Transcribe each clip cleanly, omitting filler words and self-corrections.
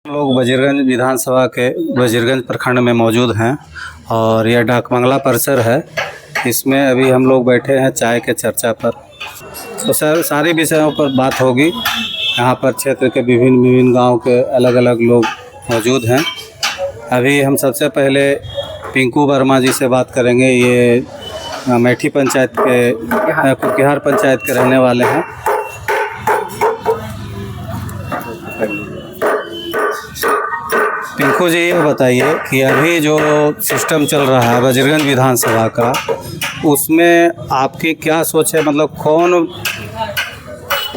हम लोग वजीरगंज विधानसभा के वजीरगंज प्रखंड में मौजूद हैं और यह डाकबंगला परिसर है। इसमें अभी हम लोग बैठे हैं चाय के चर्चा पर। तो सारी विषयों पर बात होगी। यहाँ पर क्षेत्र के विभिन्न गांव के अलग अलग लोग मौजूद हैं। अभी हम सबसे पहले पिंकू वर्मा जी से बात करेंगे। ये अमेठी पंचायत के कुकिहार पंचायत के रहने वाले हैं। पिंकू जी, ये बताइए कि अभी जो सिस्टम चल रहा है वजीरगंज विधानसभा का, उसमें आपकी क्या सोच है? मतलब कौन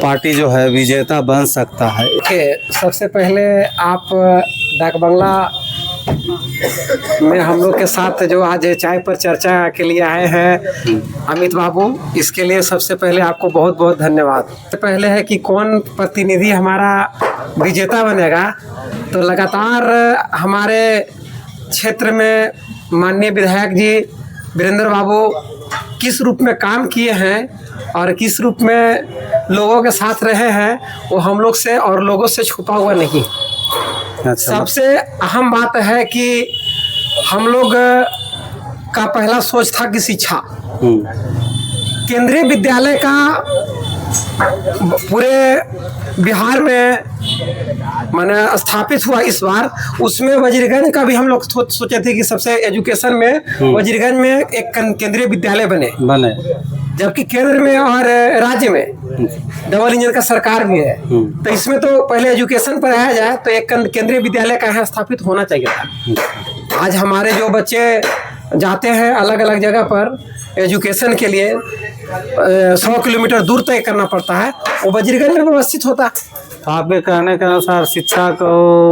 पार्टी जो है विजेता बन सकता है? सबसे पहले आप डाकबंगला में हम लोग के साथ जो आज चाय पर चर्चा के लिए आए हैं अमित बाबू, इसके लिए सबसे पहले आपको बहुत बहुत धन्यवाद। पहले है कि कौन प्रतिनिधि हमारा विजेता बनेगा, तो लगातार हमारे क्षेत्र में माननीय विधायक जी वीरेंद्र बाबू किस रूप में काम किए हैं और किस रूप में लोगों के साथ रहे हैं, वो हम लोग से और लोगों से छुपा हुआ नहीं। सबसे अहम बात है कि हम लोग का पहला सोच था कि शिक्षा, केंद्रीय विद्यालय का पूरे बिहार में माने स्थापित हुआ इस बार। उसमें वजीरगंज का भी हम लोग सोचे थे कि सबसे एजुकेशन में वजीरगंज में एक केंद्रीय विद्यालय बने, जबकि केंद्र में और राज्य में डबल इंजन का सरकार भी है। तो इसमें तो पहले एजुकेशन पर आया जाए तो एक केंद्रीय विद्यालय का यहाँ स्थापित होना चाहिए था। आज हमारे जो बच्चे जाते हैं अलग अलग जगह पर एजुकेशन के लिए 100 किलोमीटर दूर तय करना पड़ता है, वो वजीरगंज में व्यवस्थित होता। तो आपके कहने के अनुसार शिक्षा को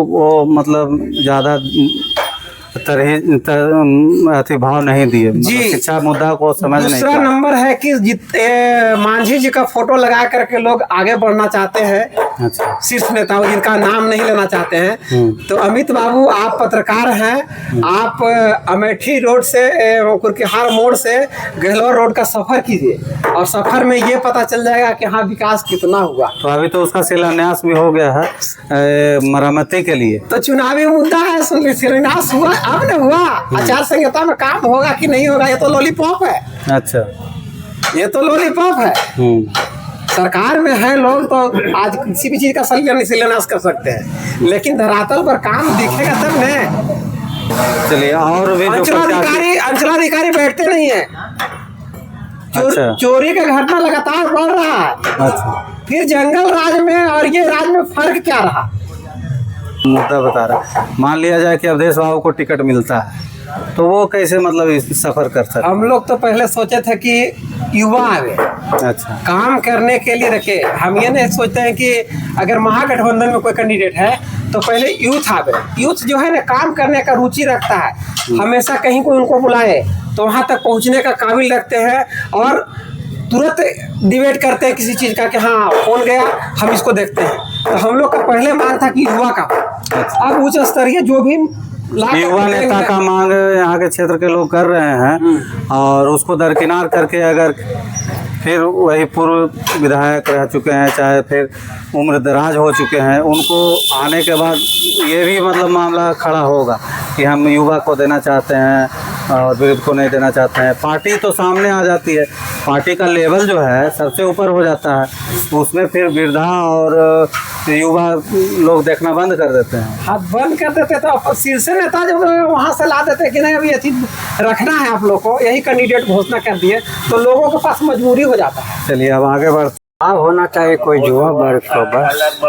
वो मतलब ज़्यादा अति भाव नहीं दिए जी, मतलब शिक्षा मुद्दा को समझ नहीं। दूसरा नंबर है कि मांझी जी का फोटो लगा करके लोग आगे बढ़ना चाहते हैं। अच्छा। शीर्ष नेताओं जिनका नाम नहीं लेना चाहते हैं। तो अमित बाबू, आप पत्रकार हैं, आप अमेठी रोड से कुकिहार मोड़ से गहलोर रोड का सफर कीजिए और सफर में ये पता चल जाएगा कि हाँ विकास कितना हुआ। तो अभी तो उसका शिलान्यास भी हो गया है मरम्मती के लिए। तो चुनावी मुद्दा है, शिलान्यास हुआ अब न हुआ, आचार संहिता में काम होगा कि नहीं होगा, ये तो लॉलीपॉप है। अच्छा, ये तो लॉलीपॉप है। सरकार में है लोग तो आज किसी भी चीज का शिलान्यास कर सकते हैं, लेकिन धरातल पर काम दिखेगा तब न। चलिए, और भी अंचलाधिकारी बैठते नहीं है। अच्छा। चोरी का घटना लगातार बढ़ रहा है। अच्छा। फिर जंगल राज में और ये राज में फर्क क्या रहा? मुद्दा बता रहा। मान लिया जाए कि अवधेश बाबू को टिकट मिलता है तो वो कैसे मतलब इस सफर कर सकते? हम लोग तो पहले सोचे थे कि युवा आवे, अच्छा, काम करने के लिए रखे। हम ये नहीं सोचते हैं कि अगर महागठबंधन में कोई कैंडिडेट है तो पहले यूथ आवे। यूथ जो है ना काम करने का रुचि रखता है, हमेशा कहीं कोई उनको बुलाए तो वहाँ तक पहुँचने का काबिल रखते हैं और तुरंत डिबेट करते हैं किसी चीज़ का कि हाँ कौन गया, हम इसको देखते हैं। तो हम लोग का पहले मांग था कि युवा का। अब उच्च स्तरीय जो भी युवा नेता का मांग यहाँ के क्षेत्र के लोग कर रहे हैं और उसको दरकिनार करके अगर फिर वही पूर्व विधायक रह चुके हैं, चाहे फिर उम्र दराज हो चुके हैं, उनको आने के बाद ये भी मतलब मामला खड़ा होगा कि हम युवा को देना चाहते हैं और विरुद्ध को नहीं देना चाहते हैं। पार्टी तो सामने आ जाती है, पार्टी का लेवल जो है सबसे ऊपर हो जाता है, उसमें फिर वृद्धा और युवा लोग देखना बंद कर देते हैं। हाँ, बंद कर देते तो अब शीर्ष नेता जब वहाँ से ला देते कि नहीं अभी अथी रखना है आप लोग को, यही कैंडिडेट घोषणा कर दिए तो लोगों के पास मजबूरी हो जाता है। चलिए अब आगे बढ़ते। अब होना चाहिए कोई युवा वर्ग को बस।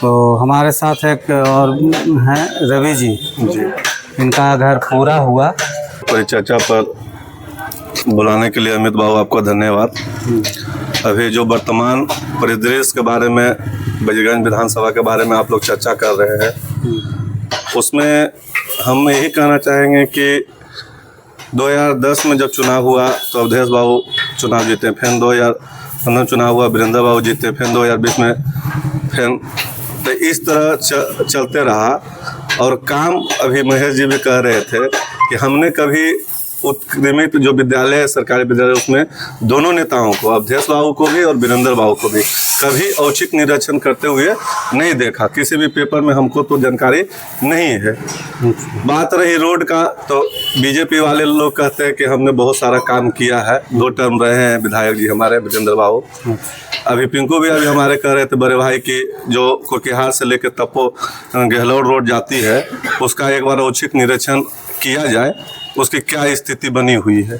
तो हमारे साथ एक और हैं रवि जी, इनका घर पूरा हुआ। परिचर्चा पर बुलाने के लिए अमित बाबू आपका धन्यवाद। अभी जो वर्तमान परिदृश्य के बारे में वजीरगंज विधानसभा के बारे में आप लोग चर्चा कर रहे हैं, उसमें हम यही कहना चाहेंगे कि 2010 में जब चुनाव हुआ तो अवधेश बाबू चुनाव जीते, फिर 2015 चुनाव हुआ वीरेंद्र बाबू जीते, फिर 2020 में फिर, तो इस तरह चलते रहा। और काम अभी महेश जी भी कह रहे थे कि हमने कभी उत्क्रमित जो विद्यालय है, सरकारी विद्यालय, उसमें दोनों नेताओं को, अवधेश बाबू को भी और वीरेंद्र बाबू को भी, कभी औचक निरीक्षण करते हुए नहीं देखा। किसी भी पेपर में हमको तो जानकारी नहीं है। बात रही रोड का, तो बीजेपी वाले लोग कहते हैं कि हमने बहुत सारा काम किया है, 2 टर्म रहे हैं विधायक जी हमारे वीरेंद्र बाबू। अभी पिंकू भी अभी हमारे कह रहे थे बड़े भाई की जो कुकिहार से लेकर तपो गहलोत रोड जाती है, उसका एक बार औचक निरीक्षण किया जाए, उसकी क्या स्थिति बनी हुई है।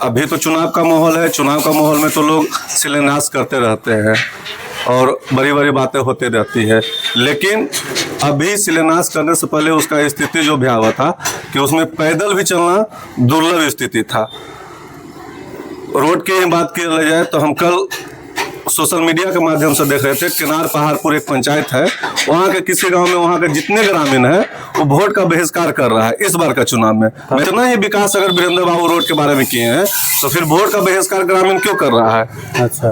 अभी तो चुनाव का माहौल है, चुनाव का माहौल में तो लोग शिलान्यास करते रहते हैं और बड़ी बड़ी बातें होती रहती है, लेकिन अभी शिलान्यास करने से पहले उसका स्थिति जो भयावह था कि उसमें पैदल भी चलना दुर्लभ स्थिति था। रोड की बात की जाए तो हम कल सोशल मीडिया के माध्यम से देख रहे थे, किनार पहाड़पुर एक पंचायत है, वहाँ के किसी गांव में वहाँ के जितने ग्रामीण हैं वो वोट का बहिष्कार कर रहा है इस बार का चुनाव में। इतना ही विकास अगर वीरेंद्र बाबू रोड के बारे में किए हैं तो फिर वोट का बहिष्कार ग्रामीण क्यों कर रहा है? अच्छा,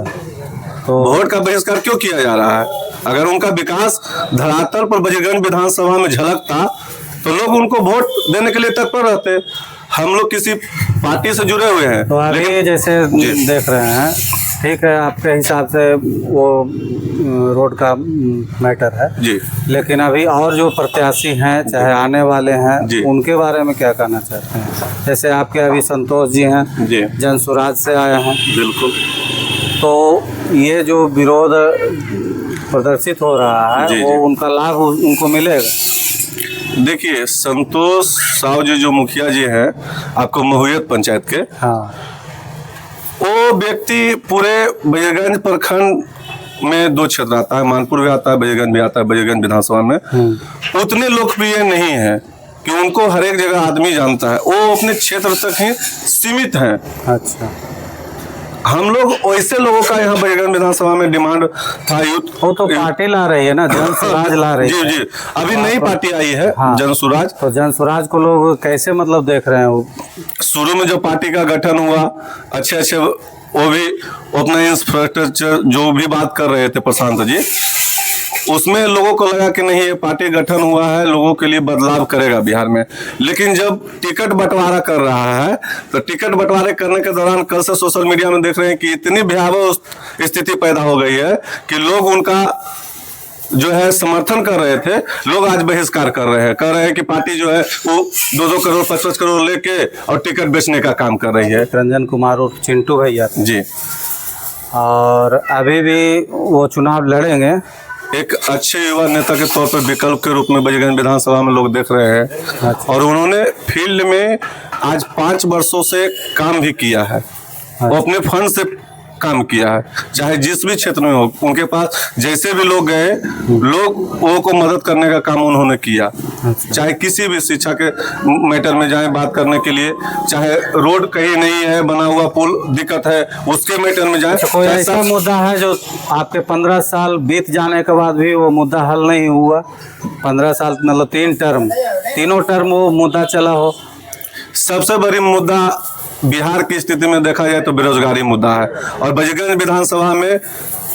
तो वोट का बहिष्कार क्यों किया जा रहा है? अगर उनका विकास धरातल पर बजरगंज विधानसभा में झलकता तो लोग उनको वोट देने के लिए तत्पर रहते। हम लोग किसी पार्टी से जुड़े हुए हैं तो अभी जैसे देख रहे हैं, ठीक है, आपके हिसाब से वो रोड का मैटर है जी, लेकिन अभी और जो प्रत्याशी हैं चाहे आने वाले हैं उनके बारे में क्या कहना चाहते हैं? जैसे आपके अभी संतोष जी हैं जी, जनसुराज से आए हैं, बिल्कुल। तो ये जो विरोध प्रदर्शित हो रहा है वो उनका लाभ उनको मिलेगा? देखिए, संतोष साहू जी जो मुखिया जी हैं आपको महुयत पंचायत के, हाँ, वो व्यक्ति पूरे बजरगंज प्रखंड में 2 क्षेत्र आता है, मानपुर भी आता है, बजरगंज भी आता है। बजरगंज विधानसभा में उतने लोकप्रिय नहीं है कि उनको हर एक जगह आदमी जानता है, वो अपने क्षेत्र तक ही सीमित हैं। अच्छा, हम लोग वैसे लोगों का यहाँ बजरगंज विधानसभा में डिमांड था। यूथ वो तो पार्टी ला रही है ना, जनसुराज ला रही है। जी जी, अभी नई पार्टी आई है जनसुराज। तो जनसुराज को लोग कैसे मतलब देख रहे हैं? वो शुरू में जो पार्टी का गठन हुआ, अच्छे वो भी अपना इंफ्रास्ट्रक्चर जो भी बात कर रहे थे प्रशांत जी, उसमें लोगों को लगा कि नहीं ये पार्टी गठन हुआ है, लोगों के लिए बदलाव करेगा बिहार में। लेकिन जब टिकट बंटवारा कर रहा है तो टिकट बंटवारे करने के दौरान कल से सोशल मीडिया में देख रहे हैं कि इतनी भयावह स्थिति पैदा हो गई है कि लोग उनका जो है समर्थन कर रहे थे, लोग आज बहिष्कार कर रहे हैं, कह रहे हैं कि पार्टी जो है वो 2-2 करोड़ 55 करोड़ लेके और टिकट बेचने का काम कर रही है। रंजन कुमार और चिंटू भैया जी, और अभी भी वो चुनाव लड़ेंगे। एक अच्छे युवा नेता के तौर पर विकल्प के रूप में बजरगंज विधानसभा में लोग देख रहे हैं। और उन्होंने फील्ड में आज 5 वर्षों से काम भी किया है, वो अपने फंड से काम किया है, चाहे जिस भी क्षेत्र में हो। उनके पास जैसे भी लोग गए, लोगों को मदद करने का काम उन्होंने किया। चाहे किसी भी शिक्षा के मैटर में जाएं बात करने के लिए, चाहे रोड कहीं नहीं है, बना हुआ पुल दिक्कत है, उसके मैटर में जाएं। कोई ऐसा मुद्दा है जो आपके 15 साल बीत जाने के बाद भी वो मुद्दा हल नहीं हुआ? 15 साल मतलब 3 टर्म वो मुद्दा चला हो? सबसे बड़ी मुद्दा बिहार की स्थिति में देखा जाए तो बेरोजगारी मुद्दा है। और बजरगंज विधानसभा में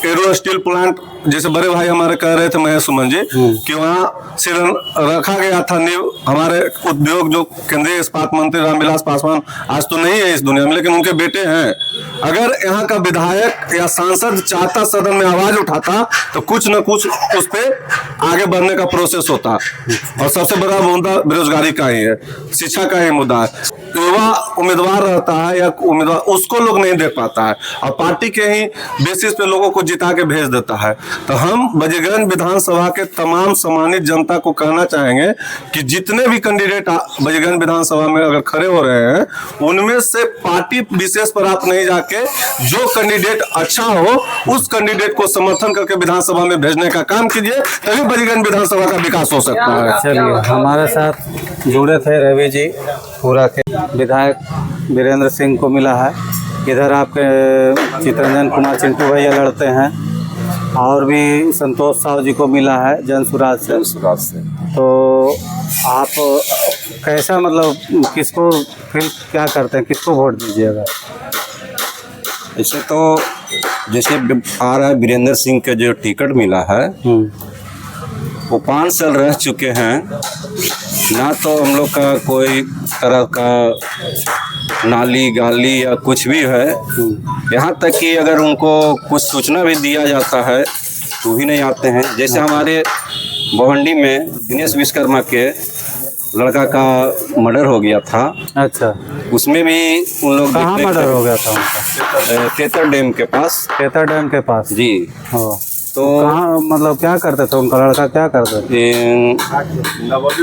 एरो स्टील प्लांट, जैसे बड़े भाई हमारे कह रहे थे महेश सुमन जी, कि वहाँ से रखा गया था नींव। हमारे उद्योग जो केंद्रीय इस्पात मंत्री रामविलास पासवान आज तो नहीं है इस दुनिया में, लेकिन उनके बेटे हैं। अगर यहाँ का विधायक या सांसद चाहता, सदन में आवाज उठाता, तो कुछ न कुछ उस पर आगे बढ़ने का प्रोसेस होता। और सबसे बड़ा मुद्दा बेरोजगारी का ही है, शिक्षा का ही मुद्दा है। युवा उम्मीदवार रहता है या उम्मीदवार, उसको लोग नहीं देख पाता है और पार्टी के ही बेसिस पे लोगों को जिता के भेज देता है। तो हम बजरगंज विधानसभा के तमाम सम्मानित जनता को कहना चाहेंगे कि जितने भी कैंडिडेट बजरगंज विधानसभा में अगर खड़े हो रहे हैं, उनमें से पार्टी विशेष पर आप नहीं जाके जो कैंडिडेट अच्छा हो उस कैंडिडेट को समर्थन करके विधानसभा में भेजने का काम कीजिए, तभी बजरगंज विधानसभा का विकास हो सकता है। चलिए, हमारे साथ जुड़े थे रवि जी, पूरा के विधायक वीरेंद्र सिंह को मिला है, इधर आपके चितरंजन कुमार चिंटू भैया लड़ते हैं, और भी संतोष साहू जी को मिला है जनसुराज से। तो आप कैसा मतलब किसको फिर क्या करते हैं, किसको वोट दीजिएगा? ऐसे तो जैसे आ रहा है वीरेंद्र सिंह के जो टिकट मिला है वो 5 साल रह चुके हैं, ना तो हम लोग का कोई तरह का नाली गाली या कुछ भी है। यहाँ तक कि अगर उनको कुछ सूचना भी दिया जाता है तो भी नहीं आते हैं। जैसे हमारे भवंडी में दिनेश विश्वकर्मा के लड़का का मर्डर हो गया था। अच्छा, उसमें भी उन लोग कहाँ मर्डर हो गया था उनका? तेतर डैम के पास। तेतर डैम के पास जी। हो तो कहाँ, मतलब क्या करते थे उनका लड़का, क्या करते थे?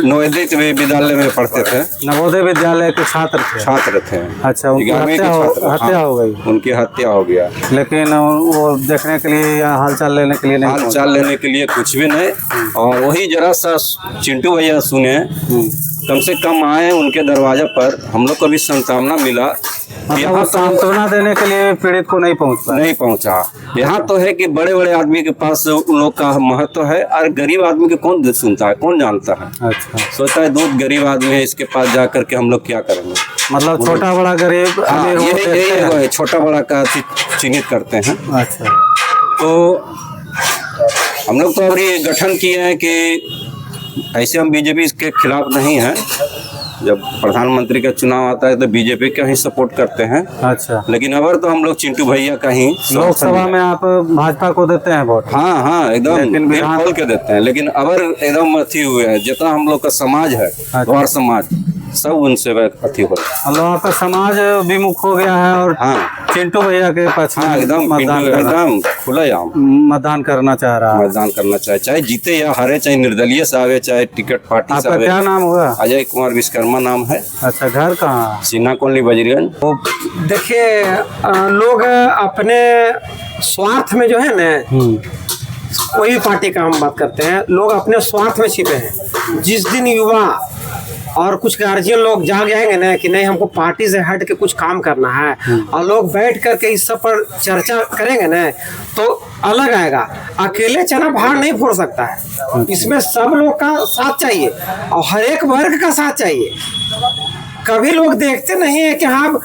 नवोदय विद्यालय में पढ़ते थे। नवोदय विद्यालय के छात्र थे। अच्छा, उनकी 11वीं के छात्र। हत्या हो गई। उनकी हत्या हो गया, लेकिन वो देखने के लिए या हालचाल लेने के लिए नहीं पहुंचे? हालचाल लेने के लिए कुछ भी नहीं। और वही जरा सा चिंटू भैया सुने, कम से कम आए उनके दरवाजे पर, हम लोग को भी सांत्वना मिला। मतलब वो सांत्वना देने के लिए पीड़ित को नहीं पहुंचा। यहाँ तो है कि बड़े बड़े आदमी के पास उन लोग का महत्व है, और गरीब आदमी के कौन सुनता है, कौन जानता है। अच्छा, सोचता है दूध गरीब आदमी है, इसके पास जा करके हम लोग क्या करेंगे। मतलब छोटा बड़ा गरीब यही छोटा बड़ा का चिन्हित करते हैं। अच्छा, तो हम लोग तो अभी गठन किए हैं कि ऐसे हम बीजेपी के खिलाफ नहीं हैं। जब प्रधानमंत्री का चुनाव आता है तो बीजेपी का ही सपोर्ट करते हैं। अच्छा, लेकिन अगर तो हम लोग चिंटू भैया का ही। लोकसभा में आप भाजपा को देते हैं वोट? हाँ, एकदम दिल खोल के देते हैं। लेकिन अगर एकदम अथी हुए हैं, जितना हम लोग का समाज है, और समाज सब उनसे अथी हो, मतलब आपका समाज विमुख हो गया है और चिंटू भैया के पक्ष में एकदम खुलेआम मतदान करना चाह रहा है। मतदान करना चाहे जीते या हारे, चाहे निर्दलीय से आवे, चाहे टिकट पार्टी से आवे। क्या नाम हुआ? अजय कुमार विश्वकर्मा नाम है। अच्छा, घर कहाँ? सिन्हा कॉलोनी बजरगंज। देखिए, लोग अपने स्वार्थ में जो है ना, कोई भी पार्टी का हम बात करते हैं, लोग अपने स्वार्थ में छिपे हैं। जिस दिन युवा और कुछ गार्जियन लोग जाग जाएंगे ना कि नहीं, हमको पार्टी से हट के कुछ काम करना है, और लोग बैठ करके इस सब पर चर्चा करेंगे ना, तो अलग आएगा। अकेले चना भार नहीं फोड़ सकता है, इसमें सब लोग का साथ चाहिए और हर एक वर्ग का साथ चाहिए। कभी लोग देखते नहीं है कि हाँ,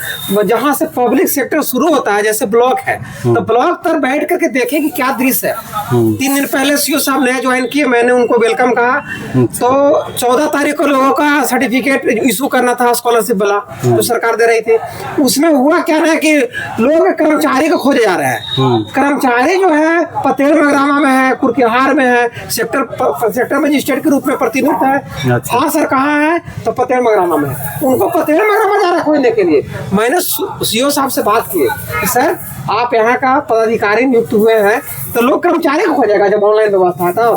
जहाँ से पब्लिक सेक्टर शुरू होता है, जैसे ब्लॉक है, तो ब्लॉक पर बैठ करके देखें कि क्या दृश्य है। 3 दिन पहले सीओ साहब ने ज्वाइन किए, मैंने उनको वेलकम कहा। तो 14 तारीख को लोगों का सर्टिफिकेट इशू करना था, स्कॉलरशिप वाला जो सरकार दे रही थी। उसमें हुआ क्या ना कि लोग कर्मचारी को खोजे जा रहे हैं। कर्मचारी जो है पतेल मगरामा में है, कुरकेहार में है, सेक्टर मजिस्ट्रेट के रूप में प्रतिनिधित्व है। हाँ सर, कहाँ है? तो पतेल मगरामा में है। उनको पतेल मगरामा जा रहा खोजने के लिए। मैंने सीओ साहब से बात की कि सर, आप यहाँ का पदाधिकारी नियुक्त हुए हैं, तो लोग कर्मचारी को खोजेगा जब ऑनलाइन व्यवस्था है। तो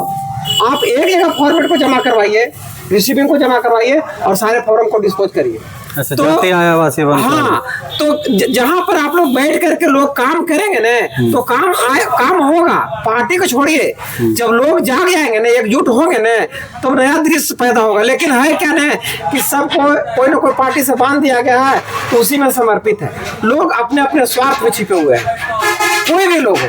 आप एक जगह फॉर्मेट को जमा करवाइए, रिसीविंग को जमा करवाइए और सारे फॉर्म को डिस्पोज करिए। अच्छा, तो हाँ, तो जहाँ पर आप लोग बैठ करके लोग काम करेंगे ना, तो काम होगा। पार्टी को छोड़िए, जब लोग जाग जाएंगे ना, एकजुट होंगे ना, तो नया दृश्य पैदा होगा। लेकिन है क्या ना कि सबको कोई ना कोई पार्टी से बांध दिया गया है, तो उसी में समर्पित है। लोग अपने अपने स्वार्थ में छिपे हुए हैं, कोई भी लोग हो।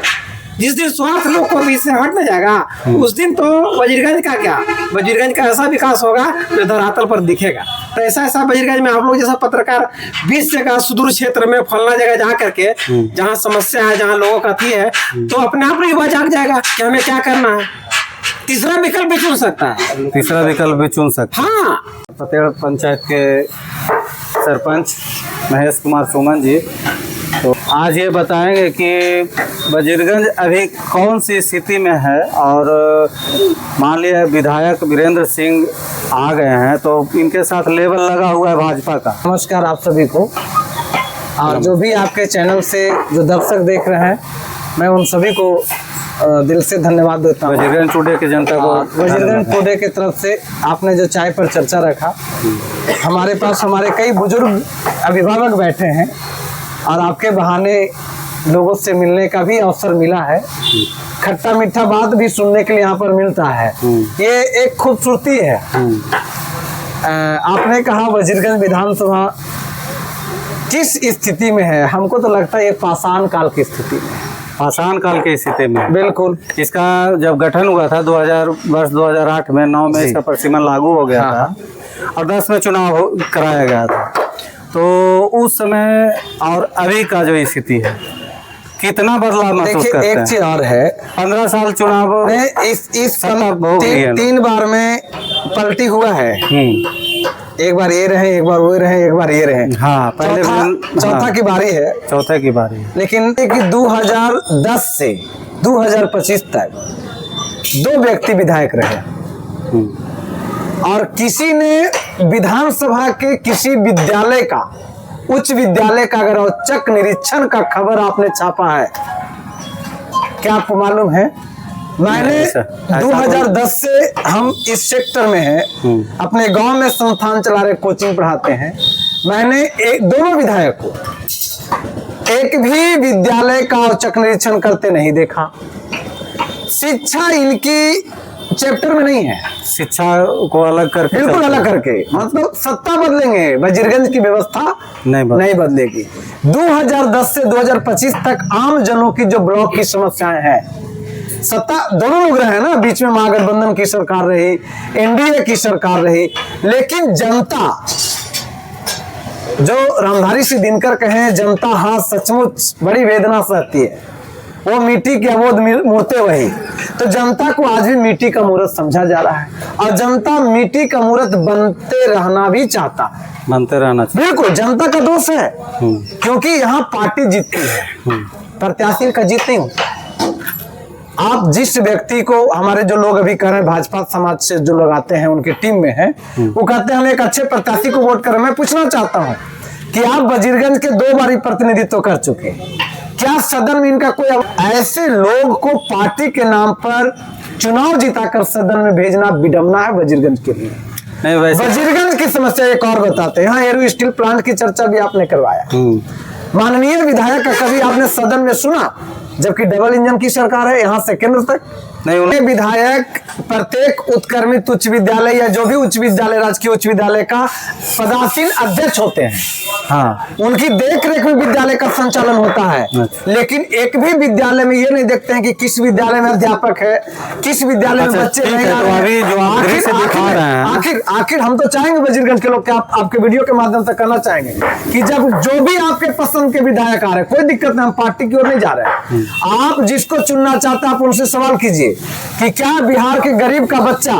जिस दिन स्वार्थ लोग को भी से हट न जाएगा, उस दिन तो वजीरगंज का क्या, वजीरगंज का ऐसा विकास होगा जो धरातल पर दिखेगा। तो ऐसा वजीरगंज में आप लोग जैसा पत्रकार 20 जगह सुदूर क्षेत्र में फलना जगह जा करके, जहाँ समस्या है, जहाँ लोगों का थी है, तो अपने आप युवा जाग जाएगा कि हमें क्या करना है। तीसरा विकल्प भी चुन सकता है। हाँ, पतेल पंचायत के सरपंच महेश कुमार सुमन जी, तो आज ये बताएंगे कि वजीरगंज अभी कौन सी स्थिति में है, और मान लिया विधायक वीरेंद्र सिंह आ गए हैं, तो इनके साथ लेवल लगा हुआ है भाजपा का। नमस्कार आप सभी को, और जो भी आपके चैनल से जो दर्शक देख रहे हैं, मैं उन सभी को दिल से धन्यवाद देता हूँ। वजीरगंज टुडे की जनता को, वजीरगंज टुडे की तरफ से आपने जो चाय पर चर्चा रखा, हमारे पास हमारे कई बुजुर्ग अभिभावक बैठे हैं, और आपके बहाने लोगों से मिलने का भी अवसर मिला है। खट्टा मीठा बात भी सुनने के लिए यहाँ पर मिलता है। ये एक खूबसूरती है। आपने कहा वजीरगंज विधानसभा किस स्थिति में है, हमको तो लगता है ये पाषाण काल की स्थिति में है। पाषाण काल की स्थिति में, बिल्कुल। इसका जब गठन हुआ था 2008 में, 9 में इसका परिसीमन लागू हो गया था, और 10 में चुनाव कराया गया था। तो उस समय और अभी का जो स्थिति है, कितना बदलाव महसूस करते हैं? एक चीज और है, 15 साल चुनाव इस 3 बार में पलटी हुआ है। एक बार ये रहे, एक बार वो रहे, एक बार ये रहे। हाँ, पहले चौथा की बारी है। चौथे की बारी है। लेकिन कि 2010 से 2025 तक 2 व्यक्ति विधायक रहे और किसी ने विधानसभा के किसी विद्यालय का, उच्च विद्यालय का अगर औचक निरीक्षण का खबर आपने छापा है, क्या आपको मालूम है? मैंने 2010 से हम इस सेक्टर में हैं, अपने गांव में संस्थान चला रहे, कोचिंग पढ़ाते हैं। मैंने दोनों विधायक को एक भी विद्यालय का औचक निरीक्षण करते नहीं देखा। शिक्षा इनकी चैप्टर में नहीं है, शिक्षा को अलग करके, बिल्कुल अलग करके, मतलब सत्ता बदलेंगे, वजीरगंज की व्यवस्था नहीं बदलेगी। 2010 से 2025 तक आम जनों की जो ब्लॉक की समस्याएं हैं, सत्ता दोनों लोग रहे ना, बीच में महागठबंधन की सरकार रही, एनडीए की सरकार रही, लेकिन जनता, जो रामधारी सिंह दिनकर कहें, जनता हाँ सचमुच बड़ी वेदना सहती है, वो मिट्टी के अबोध मूर्ते वही। तो जनता को आज भी मिट्टी का मूर्त समझा जा रहा है और जनता मिट्टी का मूर्त बनते रहना भी चाहता है, बनते रहना चाहिए। बिल्कुल जनता का दोष है, क्योंकि यहाँ पार्टी जीतती है, प्रत्याशी का जीत नहीं होता। आप जिस व्यक्ति को, हमारे जो लोग अभी कह रहे हैं भाजपा समाज से जो लोग आते हैं उनके टीम में हैं, वो कहते हैं हम एक अच्छे प्रत्याशी को वोट करें। मैं पूछना चाहता हूं कि आप वजीरगंज के 2 बारी प्रतिनिधित्व कर चुके, क्या सदन में इनका कोई, ऐसे लोग को पार्टी के नाम पर चुनाव जिताकर सदन में भेजना विडंबना है वजीरगंज के लिए। नहीं, वैसे वजीरगंज की समस्या एक और बताते हैं। यहाँ एरो स्टील प्लांट की चर्चा भी आपने करवाया, माननीय विधायक का कभी आपने सदन में सुना? जबकि डबल इंजन की सरकार है यहाँ से केंद्र तक। नहीं, उन्हें विधायक प्रत्येक उत्क्रमित उच्च विद्यालय या जो भी उच्च विद्यालय, राजकीय उच्च विद्यालय का पदासीन अध्यक्ष होते हैं। हाँ, उनकी देख रेख में विद्यालय का संचालन होता है, लेकिन एक भी विद्यालय में ये नहीं देखते हैं कि किस विद्यालय में अध्यापक है, किस विद्यालय में बच्चे नहीं आ रहे हैं। आखिर हम तो चाहेंगे वजीरगंज के लोग के आपके वीडियो के माध्यम से कहना चाहेंगे कि जब जो भी आपके पसंद के विधायक आ रहे, कोई दिक्कत नहीं, हम पार्टी की ओर नहीं जा रहे हैं। आप जिसको चुनना चाहते हैं आप उनसे सवाल कीजिए कि क्या बिहार के गरीब का बच्चा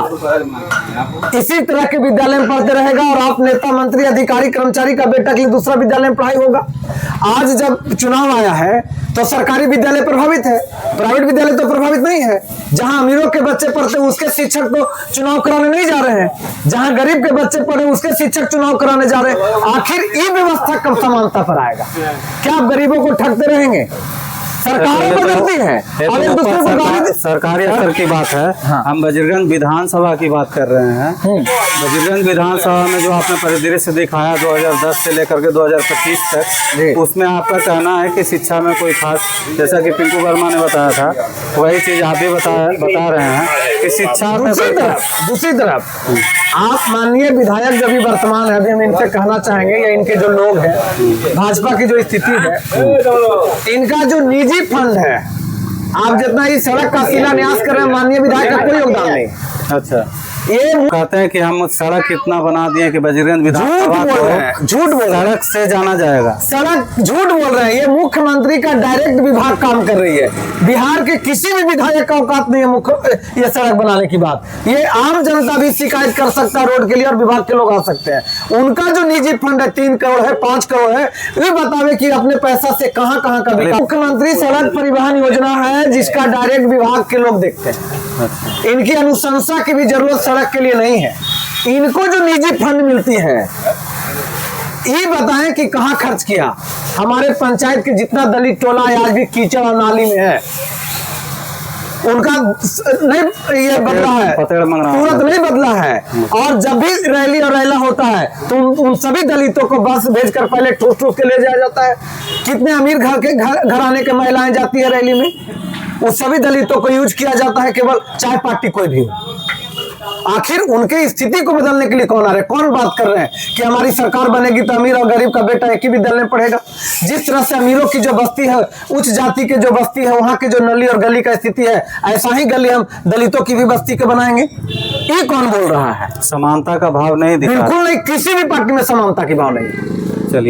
इसी तरह के विद्यालय में पढ़ते रहेगा और आप नेता, मंत्री, अधिकारी, कर्मचारी का बेटा के लिए दूसरा विद्यालय में पढ़ाई होगा? आज जब चुनाव आया है तो सरकारी विद्यालय प्रभावित है, प्राइवेट विद्यालय तो प्रभावित नहीं है। जहां अमीरों के बच्चे पढ़ते हैं उसके शिक्षक तो चुनाव कराने नहीं जा रहे हैं, जहां गरीब के बच्चे पढ़े उसके शिक्षक चुनाव कराने जा रहे हैं। आखिर ये व्यवस्था कब समानता पर आएगा? क्या आप गरीबों को ठगते रहेंगे? सरकारें बदलती हैं और एक दूसरे को सरकारी स्तर की बात है। हाँ। हम वजीरगंज विधानसभा की बात कर रहे हैं। वजीरगंज विधानसभा में जो आपने परिदृश्य दिखाया 2010 से लेकर के 2025 तक, उसमें आपका कहना है कि शिक्षा में कोई खास, जैसा कि पिंकू वर्मा ने बताया था, वही चीज आप भी बता रहे हैं कि शिक्षा में। दूसरी तरफ आप माननीय विधायक जो भी वर्तमान है, अभी हम इनसे कहना चाहेंगे या इनके जो लोग हैं, भाजपा की जो स्थिति है, इनका जो निजी फंड है, आप जितना इस सड़क का शिलान्यास कर रहे हैं, माननीय विधायक का कोई योगदान नहीं। अच्छा, ये कहते हैं कि हम सड़क इतना बना दिए कि वजीरगंज विधानसभा झूठ बोल रहे हैं, सड़क से जाना जाएगा। सड़क झूठ बोल रहे हैं। ये मुख्यमंत्री का डायरेक्ट विभाग काम कर रही है। बिहार के किसी भी विधायक का औकात नहीं है ये सड़क बनाने की बात। ये आम जनता भी शिकायत कर सकता है रोड के लिए और विभाग के लोग आ सकते हैं। उनका जो निजी फंड है 3 करोड़ है, 5 करोड़ है, ये बतावे कि अपने पैसा से कहाँ कहाँ का विकास। मुख्यमंत्री सड़क परिवहन योजना है जिसका डायरेक्ट विभाग के लोग देखते हैं। इनकी अनुशंसा की भी जरूरत सड़क के लिए नहीं है। इनको जो निजी फंड मिलती है ये बताएं कि कहां खर्च किया। हमारे पंचायत के जितना दलित टोला है आज भी कीचड़ और नाली में है, उनका नहीं ये बदला है, तुरंत नहीं बदला है। और जब भी रैली और रैला होता है तो उन सभी दलितों को बस भेजकर पहले ठूस ठूस के ले जाया जाता है। कितने अमीर घराने के महिलाएं जाती है रैली में, उस सभी दलितों को यूज किया जाता है केवल, चाहे पार्टी कोई भी हो। आखिर उनके स्थिति को बदलने के लिए कौन आ रहे हैं? कौन बात कर रहे हैं कि हमारी सरकार बनेगी तो अमीर और गरीब का बेटा एक ही विद्यालय में पढ़ेगा? जिस तरह से अमीरों की जो बस्ती है, उच्च जाति के जो बस्ती है, वहां के जो नली और गली का स्थिति है, ऐसा ही गली हम दलितों की भी बस्ती के बनाएंगे। ये कौन बोल रहा है? समानता का भाव नहीं दिखा। बिल्कुल नहीं, किसी भी पार्टी में समानता की भाव नहीं। चलिए।